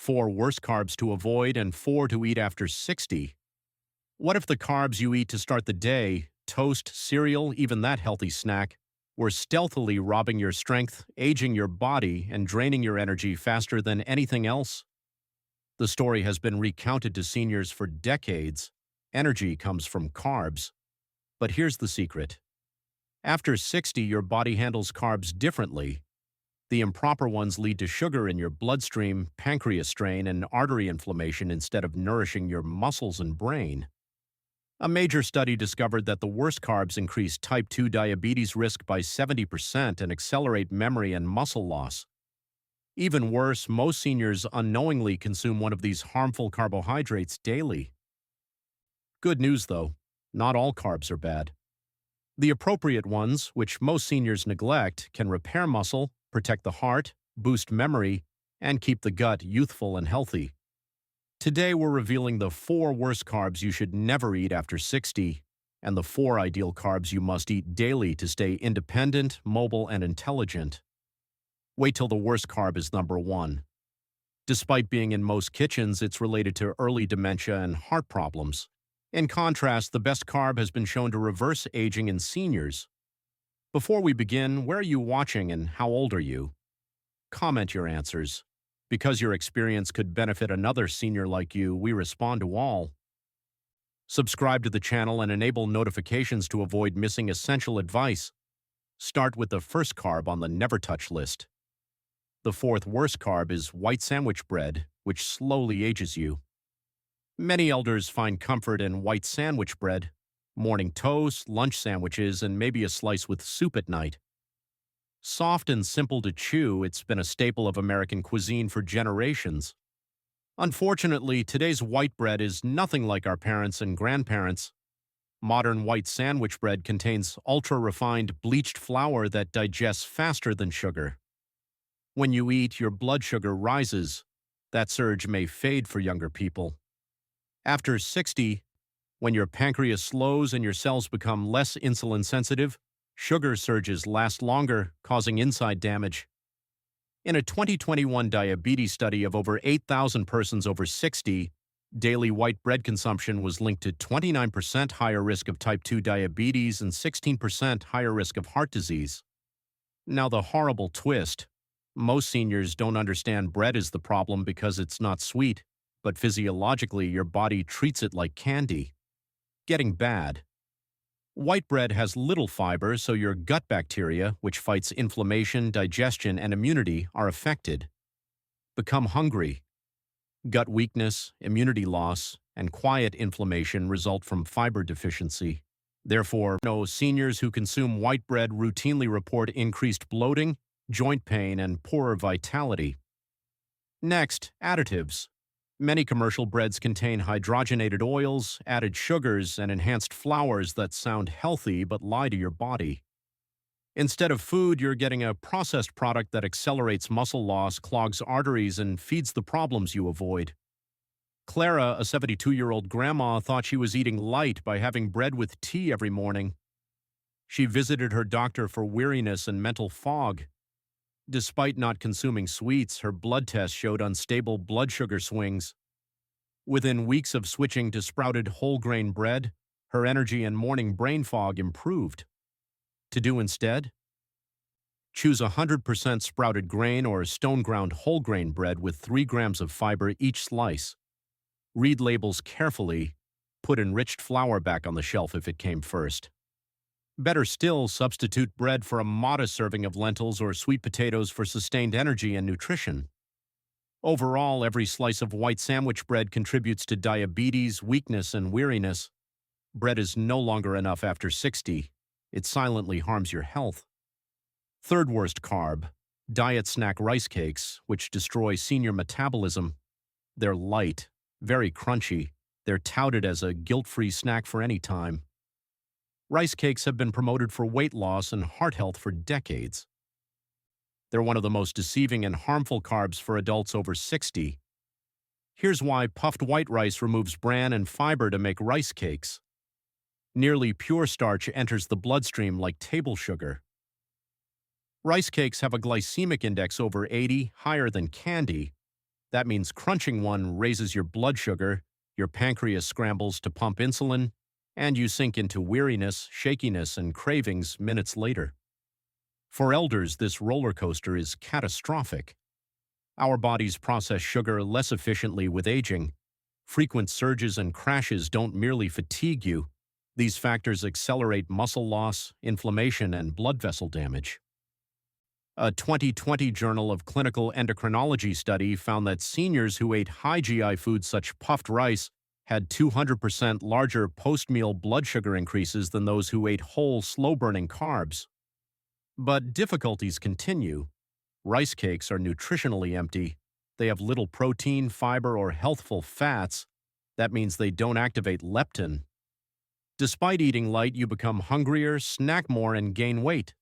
4 worst carbs to avoid, and 4 to eat after 60. What if the carbs you eat to start the day, toast, cereal, even that healthy snack, were stealthily robbing your strength, aging your body, and draining your energy faster than anything else? The story has been recounted to seniors for decades. Energy comes from carbs. But here's the secret. After 60, your body handles carbs differently. The improper ones lead to sugar in your bloodstream, pancreas strain, and artery inflammation instead of nourishing your muscles and brain. A major study discovered that the worst carbs increase type 2 diabetes risk by 70% and accelerate memory and muscle loss. Even worse, most seniors unknowingly consume one of these harmful carbohydrates daily. Good news, though, not all carbs are bad. The appropriate ones, which most seniors neglect, can repair muscle, protect the heart, boost memory, and keep the gut youthful and healthy. Today we're revealing the 4 worst carbs you should never eat after 60, and the 4 ideal carbs you must eat daily to stay independent, mobile, and intelligent. Wait till the worst carb is number 1. Despite being in most kitchens, it's related to early dementia and heart problems. In contrast, the best carb has been shown to reverse aging in seniors. Before we begin, where are you watching and how old are you? Comment your answers. Because your experience could benefit another senior like you, we respond to all. Subscribe to the channel and enable notifications to avoid missing essential advice. Start with the first carb on the never touch list. The 4th worst carb is white sandwich bread, which slowly ages you. Many elders find comfort in white sandwich bread, morning toast, lunch sandwiches, and maybe a slice with soup at night. Soft and simple to chew, it's been a staple of American cuisine for generations. Unfortunately, today's white bread is nothing like our parents' and grandparents'. Modern white sandwich bread contains ultra-refined bleached flour that digests faster than sugar. When you eat, your blood sugar rises. That surge may fade for younger people. After 60, when your pancreas slows and your cells become less insulin sensitive, sugar surges last longer, causing inside damage. In a 2021 diabetes study of over 8,000 persons over 60, daily white bread consumption was linked to 29% higher risk of type 2 diabetes and 16% higher risk of heart disease. Now the horrible twist. Most seniors don't understand bread is the problem because it's not sweet, but physiologically your body treats it like candy. Getting bad. White bread has little fiber, so your gut bacteria, which fights inflammation, digestion, and immunity, are affected. Become hungry. Gut weakness, immunity loss, and quiet inflammation result from fiber deficiency. Therefore, seniors who consume white bread routinely report increased bloating, joint pain, and poorer vitality. Next, additives. Many commercial breads contain hydrogenated oils, added sugars, and enhanced flours that sound healthy but lie to your body. Instead of food, you're getting a processed product that accelerates muscle loss, clogs arteries, and feeds the problems you avoid. Clara, a 72-year-old grandma, thought she was eating light by having bread with tea every morning. She visited her doctor for weariness and mental fog. Despite not consuming sweets, her blood test showed unstable blood sugar swings. Within weeks of switching to sprouted whole grain bread, her energy and morning brain fog improved. To do instead? Choose 100% sprouted grain or stone-ground whole grain bread with 3 grams of fiber each slice. Read labels carefully. Put enriched flour back on the shelf if it came first. Better still, substitute bread for a modest serving of lentils or sweet potatoes for sustained energy and nutrition. Overall, every slice of white sandwich bread contributes to diabetes, weakness, and weariness. Bread is no longer enough after 60. It silently harms your health. 3rd worst carb, diet snack rice cakes, which destroy senior metabolism. They're light, very crunchy. They're touted as a guilt-free snack for any time. Rice cakes have been promoted for weight loss and heart health for decades. They're one of the most deceiving and harmful carbs for adults over 60. Here's why puffed white rice removes bran and fiber to make rice cakes. Nearly pure starch enters the bloodstream like table sugar. Rice cakes have a glycemic index over 80, higher than candy. That means crunching one raises your blood sugar, your pancreas scrambles to pump insulin, and you sink into weariness, shakiness, and cravings minutes later. For elders, this roller coaster is catastrophic. Our bodies process sugar less efficiently with aging. Frequent surges and crashes don't merely fatigue you. These factors accelerate muscle loss, inflammation, and blood vessel damage. A 2020 Journal of Clinical Endocrinology study found that seniors who ate high GI foods such puffed rice had 200% larger post-meal blood sugar increases than those who ate whole, slow-burning carbs. But difficulties continue. Rice cakes are nutritionally empty. They have little protein, fiber, or healthful fats. That means they don't activate leptin. Despite eating light, you become hungrier, snack more, and gain weight.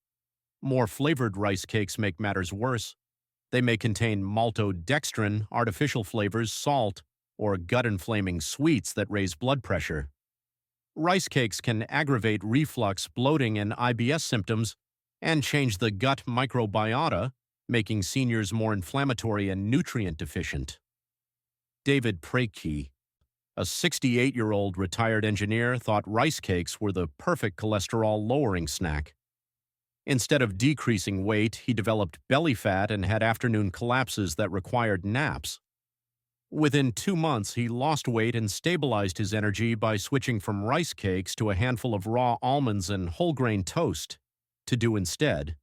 More flavored rice cakes make matters worse. They may contain maltodextrin, artificial flavors, salt, or gut-inflaming sweets that raise blood pressure. Rice cakes can aggravate reflux, bloating, and IBS symptoms, and change the gut microbiota, making seniors more inflammatory and nutrient deficient. David Prakey, a 68-year-old retired engineer, thought rice cakes were the perfect cholesterol-lowering snack. Instead of decreasing weight, he developed belly fat and had afternoon collapses that required naps. Within 2 months, he lost weight and stabilized his energy by switching from rice cakes to a handful of raw almonds and whole grain toast. To do instead: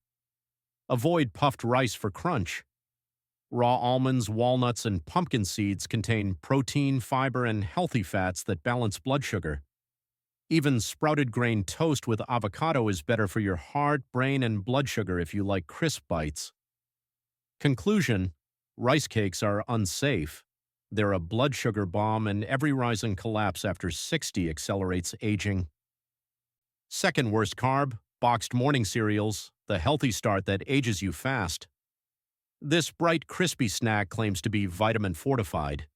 avoid puffed rice for crunch. Raw almonds, walnuts, and pumpkin seeds contain protein, fiber, and healthy fats that balance blood sugar. Even sprouted grain toast with avocado is better for your heart, brain, and blood sugar if you like crisp bites. Conclusion: rice cakes are unsafe. They're a blood sugar bomb, and every rise and collapse after 60 accelerates aging. Second worst carb: boxed morning cereals, the healthy start that ages you fast. This bright, crispy snack claims to be vitamin fortified.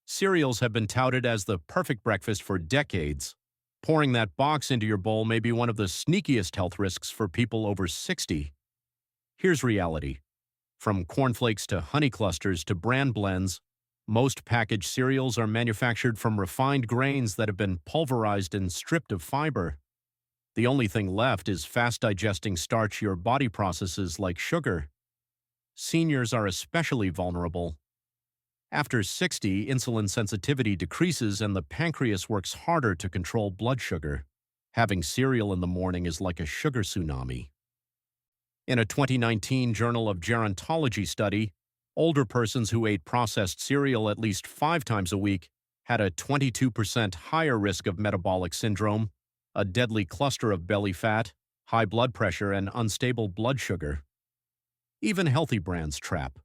Cereals have been touted as the perfect breakfast for decades. Pouring that box into your bowl may be one of the sneakiest health risks for people over 60. Here's reality. From cornflakes to honey clusters to bran blends, most packaged cereals are manufactured from refined grains that have been pulverized and stripped of fiber. The only thing left is fast-digesting starch your body processes like sugar. Seniors are especially vulnerable. After 60, insulin sensitivity decreases and the pancreas works harder to control blood sugar. Having cereal in the morning is like a sugar tsunami. In a 2019 Journal of Gerontology study, older persons who ate processed cereal at least 5 times a week had a 22% higher risk of metabolic syndrome, a deadly cluster of belly fat, high blood pressure, and unstable blood sugar. Even healthy brands trap.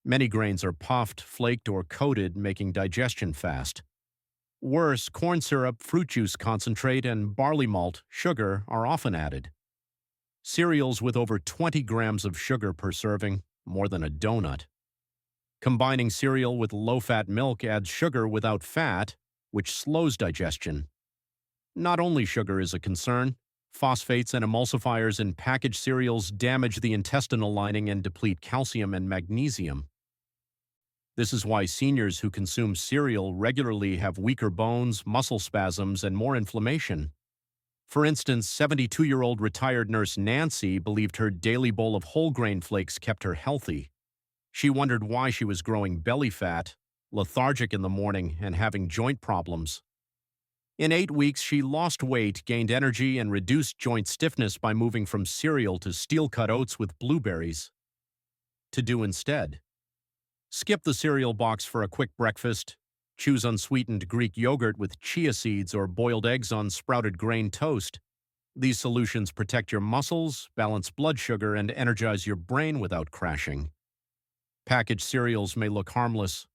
Many grains are puffed, flaked, or coated, making digestion fast. Worse, corn syrup, fruit juice concentrate, and barley malt, sugar, are often added. Cereals with over 20 grams of sugar per serving, more than a donut. Combining cereal with low-fat milk adds sugar without fat, which slows digestion. Not only sugar is a concern, phosphates and emulsifiers in packaged cereals damage the intestinal lining and deplete calcium and magnesium. This is why seniors who consume cereal regularly have weaker bones, muscle spasms, and more inflammation. For instance, 72-year-old retired nurse Nancy believed her daily bowl of whole grain flakes kept her healthy. She wondered why she was growing belly fat, lethargic in the morning, and having joint problems. In 8 weeks, she lost weight, gained energy, and reduced joint stiffness by moving from cereal to steel-cut oats with blueberries. To do instead: skip the cereal box for a quick breakfast. Choose unsweetened Greek yogurt with chia seeds or boiled eggs on sprouted grain toast. These solutions protect your muscles, balance blood sugar, and energize your brain without crashing. Packaged cereals may look harmless,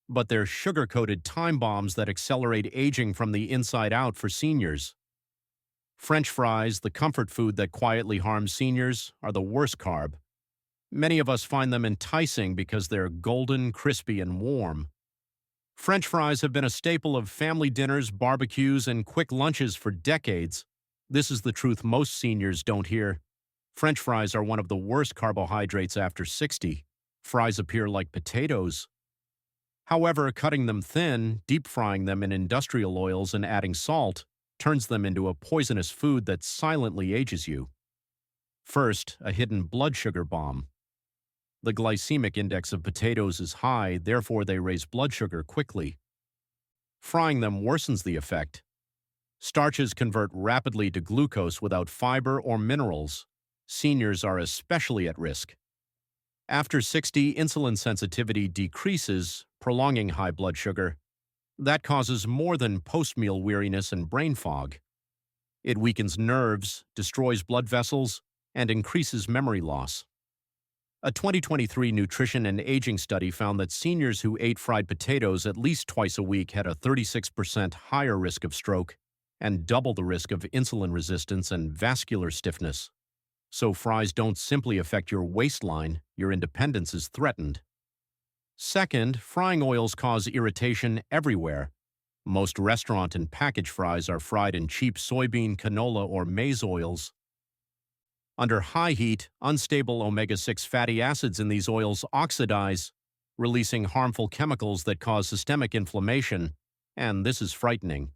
but they're sugar-coated time bombs that accelerate aging from the inside out for seniors. French fries, the comfort food that quietly harms seniors, are the worst carb. Many of us find them enticing because they're golden, crispy, and warm. French fries have been a staple of family dinners, barbecues, and quick lunches for decades. This is the truth most seniors don't hear. French fries are one of the worst carbohydrates after 60. Fries appear like potatoes. However, cutting them thin, deep frying them in industrial oils, and adding salt turns them into a poisonous food that silently ages you. First, a hidden blood sugar bomb. The glycemic index of potatoes is high, therefore they raise blood sugar quickly. Frying them worsens the effect. Starches convert rapidly to glucose without fiber or minerals. Seniors are especially at risk. After 60, insulin sensitivity decreases, prolonging high blood sugar. That causes more than post-meal weariness and brain fog. It weakens nerves, destroys blood vessels, and increases memory loss. A 2023 nutrition and aging study found that seniors who ate fried potatoes at least twice a week had a 36% higher risk of stroke and double the risk of insulin resistance and vascular stiffness. So fries don't simply affect your waistline, your independence is threatened. Second, frying oils cause irritation everywhere. Most restaurant and package fries are fried in cheap soybean, canola, or maize oils. Under high heat, unstable omega-6 fatty acids in these oils oxidize, releasing harmful chemicals that cause systemic inflammation, and this is frightening.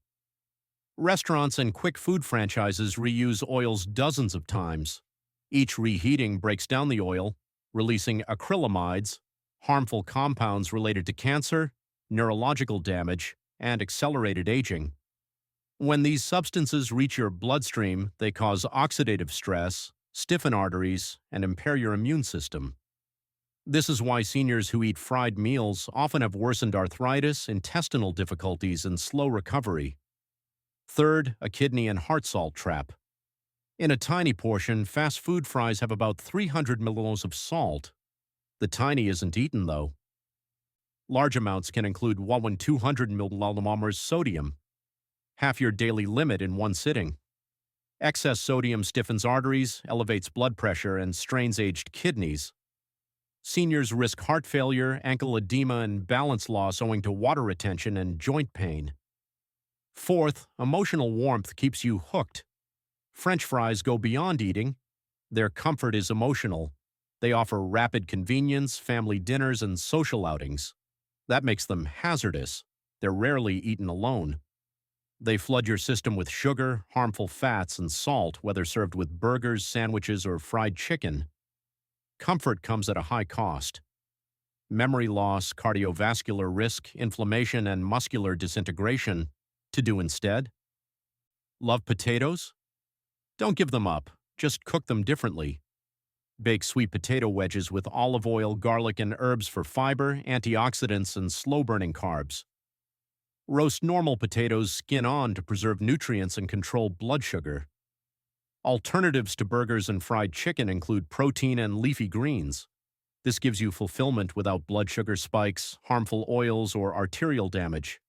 Restaurants and quick food franchises reuse oils dozens of times. Each reheating breaks down the oil, releasing acrylamides, harmful compounds related to cancer, neurological damage, and accelerated aging. When these substances reach your bloodstream, they cause oxidative stress, stiffen arteries, and impair your immune system. This is why seniors who eat fried meals often have worsened arthritis, intestinal difficulties, and slow recovery. Third, a kidney and heart salt trap. In a tiny portion, fast food fries have about 300 millimoles of salt. The tiny isn't eaten, though. Large amounts can include 200 millimoles sodium, half your daily limit in one sitting. Excess sodium stiffens arteries, elevates blood pressure, and strains aged kidneys. Seniors risk heart failure, ankle edema, and balance loss owing to water retention and joint pain. Fourth, emotional warmth keeps you hooked. French fries go beyond eating. Their comfort is emotional. They offer rapid convenience, family dinners, and social outings. That makes them hazardous. They're rarely eaten alone. They flood your system with sugar, harmful fats, and salt, whether served with burgers, sandwiches, or fried chicken. Comfort comes at a high cost. Memory loss, cardiovascular risk, inflammation, and muscular disintegration. To do instead? Love potatoes? Don't give them up. Just cook them differently. Bake sweet potato wedges with olive oil, garlic, and herbs for fiber, antioxidants, and slow-burning carbs. Roast normal potatoes skin on to preserve nutrients and control blood sugar. Alternatives to burgers and fried chicken include protein and leafy greens. This gives you fulfillment without blood sugar spikes, harmful oils, or arterial damage.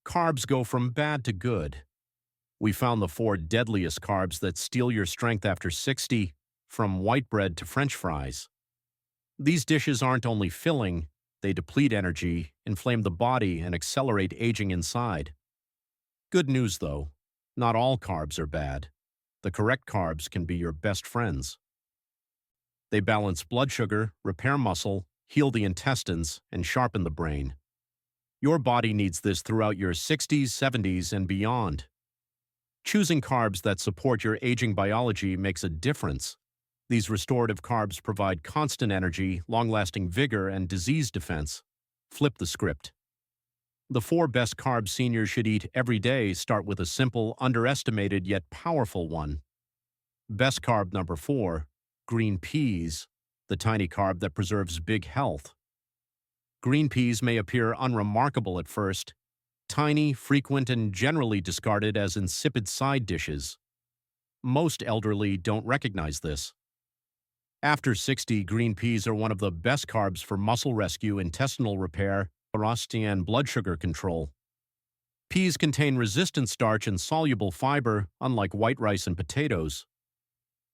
Carbs go from bad to good. We found the 4 deadliest carbs that steal your strength after 60, from white bread to French fries. These dishes aren't only filling, they deplete energy, inflame the body, and accelerate aging inside. Good news, though. Not all carbs are bad. The correct carbs can be your best friends. They balance blood sugar, repair muscle, heal the intestines, and sharpen the brain. Your body needs this throughout your 60s, 70s, and beyond. Choosing carbs that support your aging biology makes a difference. These restorative carbs provide constant energy, long-lasting vigor, and disease defense. Flip the script. The 4 best carbs seniors should eat every day start with a simple, underestimated, yet powerful one. Best carb number 4, green peas, the tiny carb that preserves big health. Green peas may appear unremarkable at first, tiny, frequent, and generally discarded as insipid side dishes. Most elderly don't recognize this. After 60, green peas are one of the best carbs for muscle rescue, intestinal repair, and blood sugar control. Peas contain resistant starch and soluble fiber, unlike white rice and potatoes.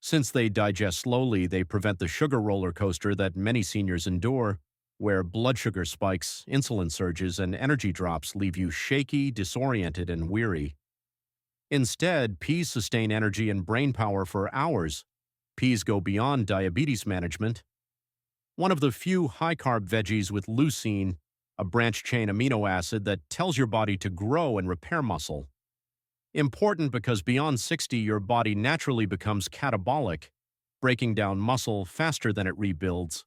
Since they digest slowly, they prevent the sugar roller coaster that many seniors endure, where blood sugar spikes, insulin surges, and energy drops leave you shaky, disoriented, and weary. Instead, peas sustain energy and brain power for hours. Peas go beyond diabetes management. One of the few high-carb veggies with leucine, a branch-chain amino acid that tells your body to grow and repair muscle. Important because beyond 60, your body naturally becomes catabolic, breaking down muscle faster than it rebuilds.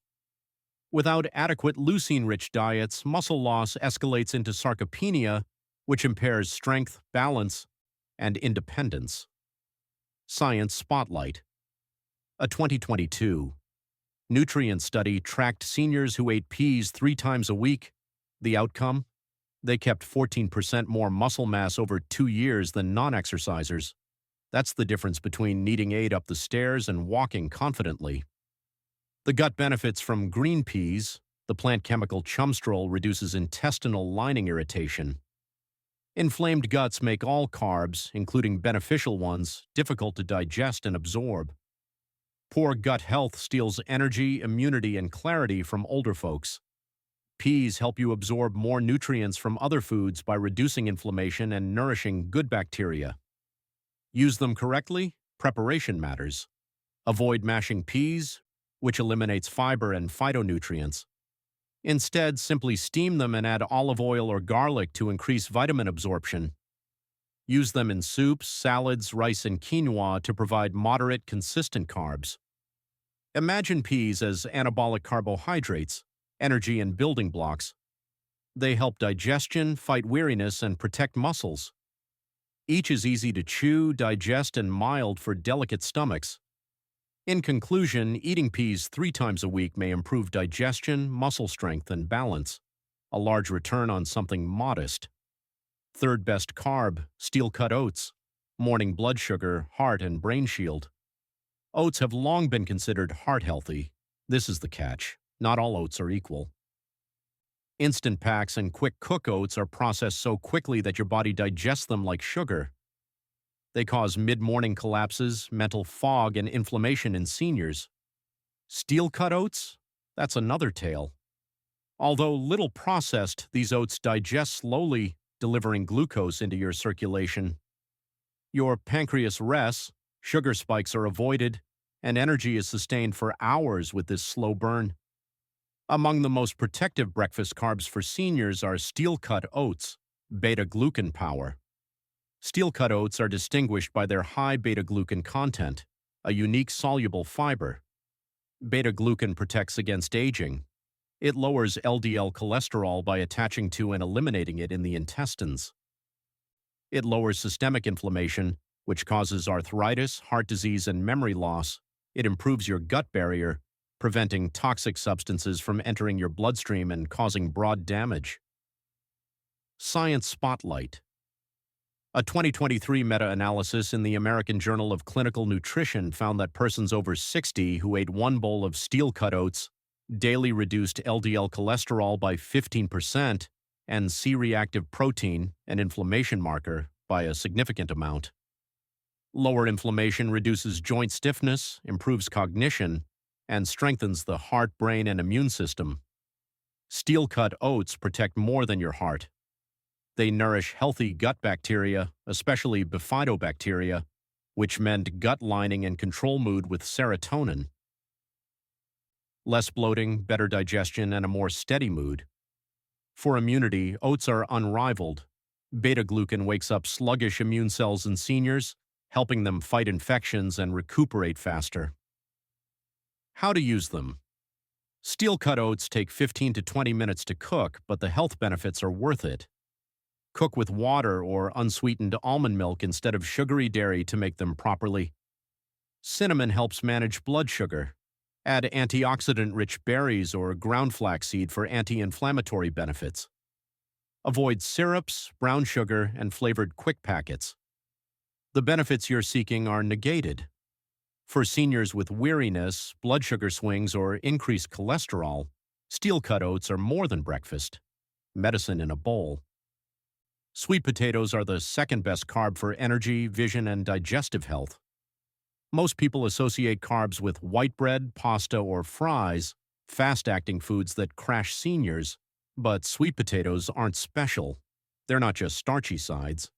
Without adequate leucine-rich diets, muscle loss escalates into sarcopenia, which impairs strength, balance, and independence. Science Spotlight. A 2022 nutrient study tracked seniors who ate peas 3 times a week. The outcome? They kept 14% more muscle mass over 2 years than non-exercisers. That's the difference between needing aid up the stairs and walking confidently. The gut benefits from green peas. The plant chemical chumstrol reduces intestinal lining irritation. Inflamed guts make all carbs, including beneficial ones, difficult to digest and absorb. Poor gut health steals energy, immunity, and clarity from older folks. Peas help you absorb more nutrients from other foods by reducing inflammation and nourishing good bacteria. Use them correctly, preparation matters. Avoid mashing peas, which eliminates fiber and phytonutrients. Instead, simply steam them and add olive oil or garlic to increase vitamin absorption. Use them in soups, salads, rice, and quinoa to provide moderate, consistent carbs. Imagine peas as anabolic carbohydrates, energy and building blocks. They help digestion, fight weariness, and protect muscles. Each is easy to chew, digest, and mild for delicate stomachs. In conclusion, eating peas 3 times a week may improve digestion, muscle strength, and balance. A large return on something modest. Third best carb, steel-cut oats. Morning blood sugar, heart, and brain shield. Oats have long been considered heart-healthy. This is the catch. Not all oats are equal. Instant packs and quick-cook oats are processed so quickly that your body digests them like sugar. They cause mid-morning collapses, mental fog, and inflammation in seniors. Steel-cut oats? That's another tale. Although little processed, these oats digest slowly, delivering glucose into your circulation. Your pancreas rests, sugar spikes are avoided, and energy is sustained for hours with this slow burn. Among the most protective breakfast carbs for seniors are steel-cut oats, beta-glucan power. Steel-cut oats are distinguished by their high beta-glucan content, a unique soluble fiber. Beta-glucan protects against aging. It lowers LDL cholesterol by attaching to and eliminating it in the intestines. It lowers systemic inflammation, which causes arthritis, heart disease, and memory loss. It improves your gut barrier, preventing toxic substances from entering your bloodstream and causing broad damage. Science Spotlight. A 2023 meta-analysis in the American Journal of Clinical Nutrition found that persons over 60 who ate 1 bowl of steel-cut oats daily reduced LDL cholesterol by 15% and C-reactive protein, an inflammation marker, by a significant amount. Lower inflammation reduces joint stiffness, improves cognition, and strengthens the heart, brain, and immune system. Steel-cut oats protect more than your heart. They nourish healthy gut bacteria, especially bifidobacteria, which mend gut lining and control mood with serotonin. Less bloating, better digestion, and a more steady mood. For immunity, oats are unrivaled. Beta-glucan wakes up sluggish immune cells in seniors, helping them fight infections and recuperate faster. How to use them. Steel-cut oats take 15 to 20 minutes to cook, but the health benefits are worth it. Cook with water or unsweetened almond milk instead of sugary dairy to make them properly. Cinnamon helps manage blood sugar. Add antioxidant-rich berries or ground flaxseed for anti-inflammatory benefits. Avoid syrups, brown sugar, and flavored quick packets. The benefits you're seeking are negated. For seniors with weariness, blood sugar swings, or increased cholesterol, steel-cut oats are more than breakfast. Medicine in a bowl. Sweet potatoes are the second best carb for energy, vision, and digestive health. Most people associate carbs with white bread, pasta, or fries, fast-acting foods that crash seniors, but sweet potatoes aren't special. They're not just starchy sides.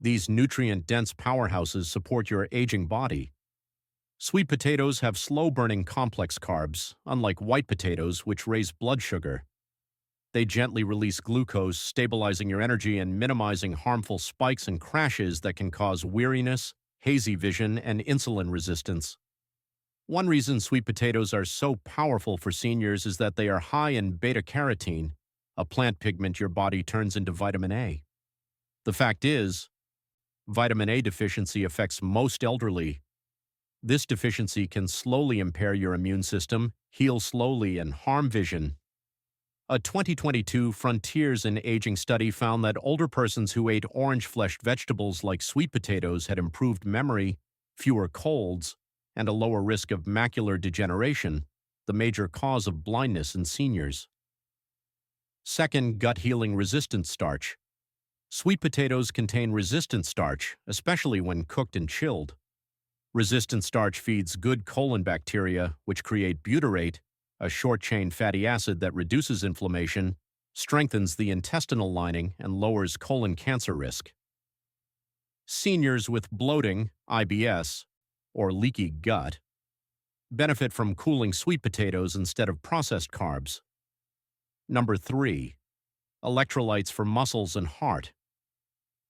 These nutrient-dense powerhouses support your aging body. Sweet potatoes have slow-burning complex carbs, unlike white potatoes, which raise blood sugar. They gently release glucose, stabilizing your energy and minimizing harmful spikes and crashes that can cause weariness, hazy vision, and insulin resistance. One reason sweet potatoes are so powerful for seniors is that they are high in beta-carotene, a plant pigment your body turns into vitamin A. The fact is, vitamin A deficiency affects most elderly. This deficiency can slowly impair your immune system, heal slowly, and harm vision. A 2022 Frontiers in Aging study found that older persons who ate orange-fleshed vegetables like sweet potatoes had improved memory, fewer colds, and a lower risk of macular degeneration, the major cause of blindness in seniors. Second, gut-healing resistant starch. Sweet potatoes contain resistant starch, especially when cooked and chilled. Resistant starch feeds good colon bacteria, which create butyrate, a short-chain fatty acid that reduces inflammation, strengthens the intestinal lining, and lowers colon cancer risk. Seniors with bloating, IBS, or leaky gut, benefit from cooling sweet potatoes instead of processed carbs. Number 3. Electrolytes for muscles and heart.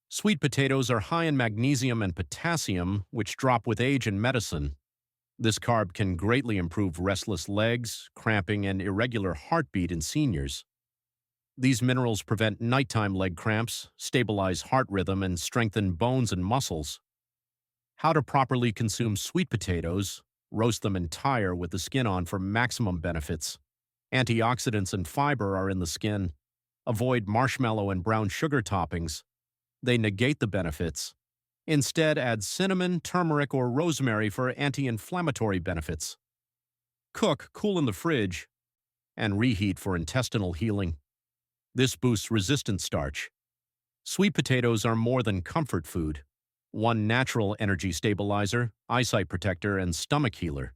Sweet potatoes are high in magnesium and potassium, which drop with age in medicine. This carb can greatly improve restless legs, cramping, and irregular heartbeat in seniors. These minerals prevent nighttime leg cramps, stabilize heart rhythm, and strengthen bones and muscles. How to properly consume sweet potatoes: roast them entire with the skin on for maximum benefits. Antioxidants and fiber are in the skin. Avoid marshmallow and brown sugar toppings. They negate the benefits. Instead, add cinnamon, turmeric, or rosemary for anti-inflammatory benefits. Cook, cool in the fridge, and reheat for intestinal healing. This boosts resistant starch. Sweet potatoes are more than comfort food. One natural energy stabilizer, eyesight protector, and stomach healer.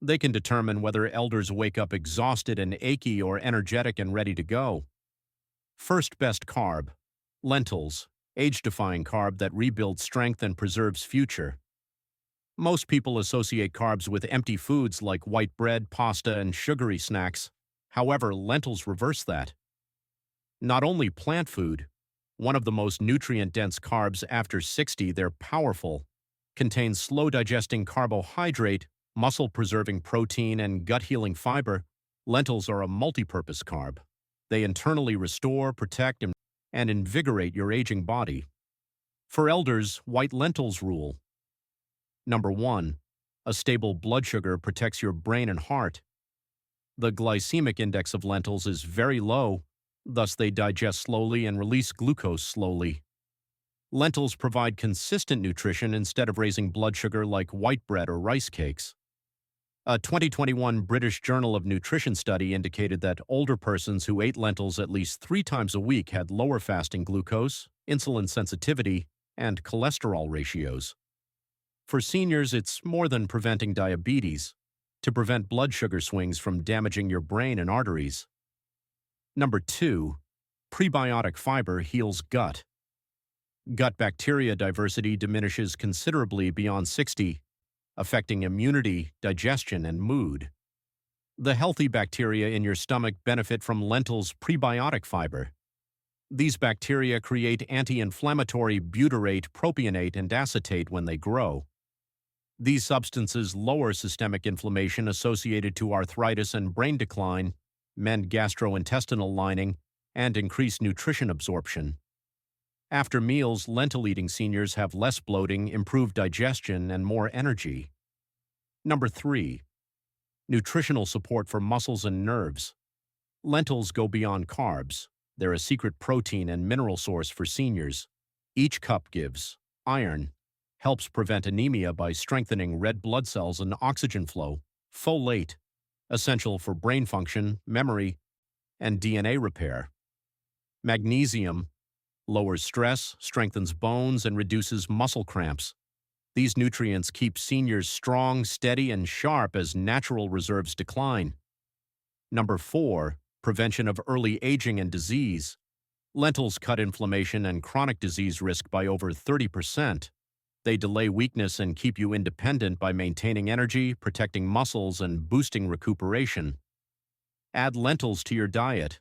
They can determine whether elders wake up exhausted and achy or energetic and ready to go. First best carb: lentils, age-defying carb that rebuilds strength and preserves future. Most people associate carbs with empty foods like white bread, pasta, and sugary snacks. However, lentils reverse that. Not only plant food, one of the most nutrient-dense carbs after 60, they're powerful, contains slow-digesting carbohydrate, muscle-preserving protein, and gut-healing fiber. Lentils are a multi-purpose carb. They internally restore, protect, and invigorate your aging body. For elders, white lentils rule. Number 1. A stable blood sugar protects your brain and heart. The glycemic index of lentils is very low, thus they digest slowly and release glucose slowly. Lentils provide consistent nutrition instead of raising blood sugar like white bread or rice cakes. A 2021 British Journal of Nutrition study indicated that older persons who ate lentils at least 3 times a week had lower fasting glucose, insulin sensitivity, and cholesterol ratios. For seniors, it's more than preventing diabetes, to prevent blood sugar swings from damaging your brain and arteries. Number 2. Prebiotic fiber heals gut. Gut bacteria diversity diminishes considerably beyond 60, affecting immunity, digestion, and mood. The healthy bacteria in your stomach benefit from lentils' prebiotic fiber. These bacteria create anti-inflammatory butyrate, propionate, and acetate when they grow. These substances lower systemic inflammation associated to arthritis and brain decline, mend gastrointestinal lining, and increase nutrition absorption. After meals, lentil-eating seniors have less bloating, improved digestion, and more energy. Number 3. Nutritional support for muscles and nerves. Lentils go beyond carbs. They're a secret protein and mineral source for seniors. Each cup gives iron, helps prevent anemia by strengthening red blood cells and oxygen flow, folate, essential for brain function, memory, and DNA repair. Magnesium lowers stress, strengthens bones, and reduces muscle cramps. These nutrients keep seniors strong, steady, and sharp as natural reserves decline. Number 4. Prevention of early aging and disease. Lentils cut inflammation and chronic disease risk by over 30%. They delay weakness and keep you independent by maintaining energy, protecting muscles, and boosting recuperation. Add lentils to your diet.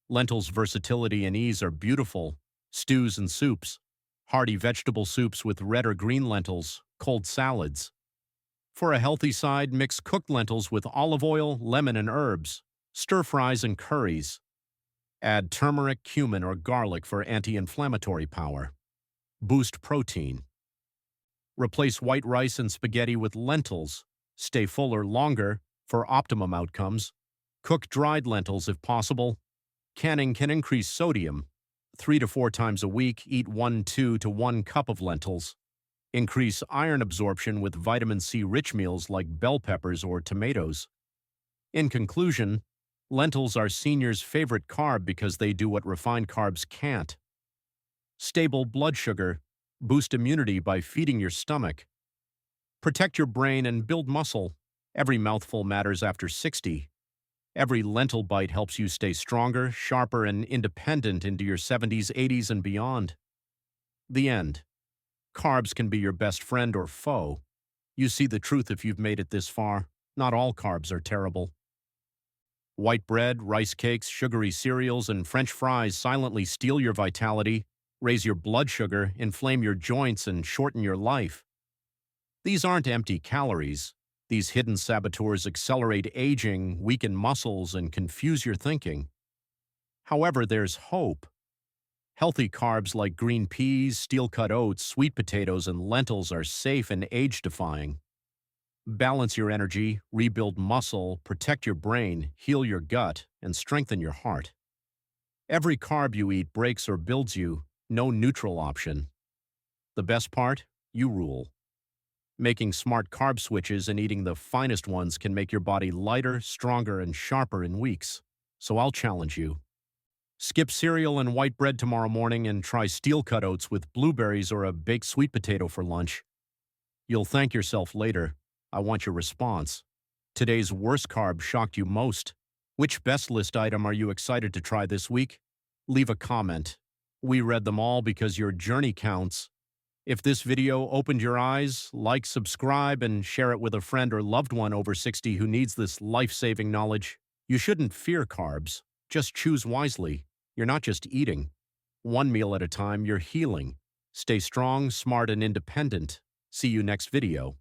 Lentils' versatility and ease are beautiful. Stews and soups, hearty vegetable soups with red or green lentils, cold salads. For a healthy side, mix cooked lentils with olive oil, lemon, and herbs, stir-fries and curries. Add turmeric, cumin, or garlic for anti-inflammatory power. Boost protein. Replace white rice and spaghetti with lentils. Stay fuller longer for optimum outcomes. Cook dried lentils if possible. Canning can increase sodium. 3 to 4 times a week, eat 1/2 to 1 cup of lentils. Increase iron absorption with vitamin C-rich meals like bell peppers or tomatoes. In conclusion, lentils are seniors' favorite carb because they do what refined carbs can't. Stable blood sugar, boost immunity by feeding your stomach. Protect your brain and build muscle. Every mouthful matters after 60. Every lentil bite helps you stay stronger, sharper, and independent into your 70s, 80s, and beyond. The end. Carbs can be your best friend or foe. You see the truth if you've made it this far. Not all carbs are terrible. White bread, rice cakes, sugary cereals, and French fries silently steal your vitality, raise your blood sugar, inflame your joints, and shorten your life. These aren't empty calories. These hidden saboteurs accelerate aging, weaken muscles, and confuse your thinking. However, there's hope. Healthy carbs like green peas, steel-cut oats, sweet potatoes, and lentils are safe and age-defying. Balance your energy, rebuild muscle, protect your brain, heal your gut, and strengthen your heart. Every carb you eat breaks or builds you, no neutral option. The best part? You rule. Making smart carb switches and eating the finest ones can make your body lighter, stronger, and sharper in weeks. So I'll challenge you. Skip cereal and white bread tomorrow morning and try steel-cut oats with blueberries or a baked sweet potato for lunch. You'll thank yourself later. I want your response. Today's worst carb shocked you most. Which best list item are you excited to try this week? Leave a comment. We read them all because your journey counts. If this video opened your eyes, like, subscribe, and share it with a friend or loved one over 60 who needs this life-saving knowledge. You shouldn't fear carbs. Just choose wisely. You're not just eating. One meal at a time, you're healing. Stay strong, smart, and independent. See you next video.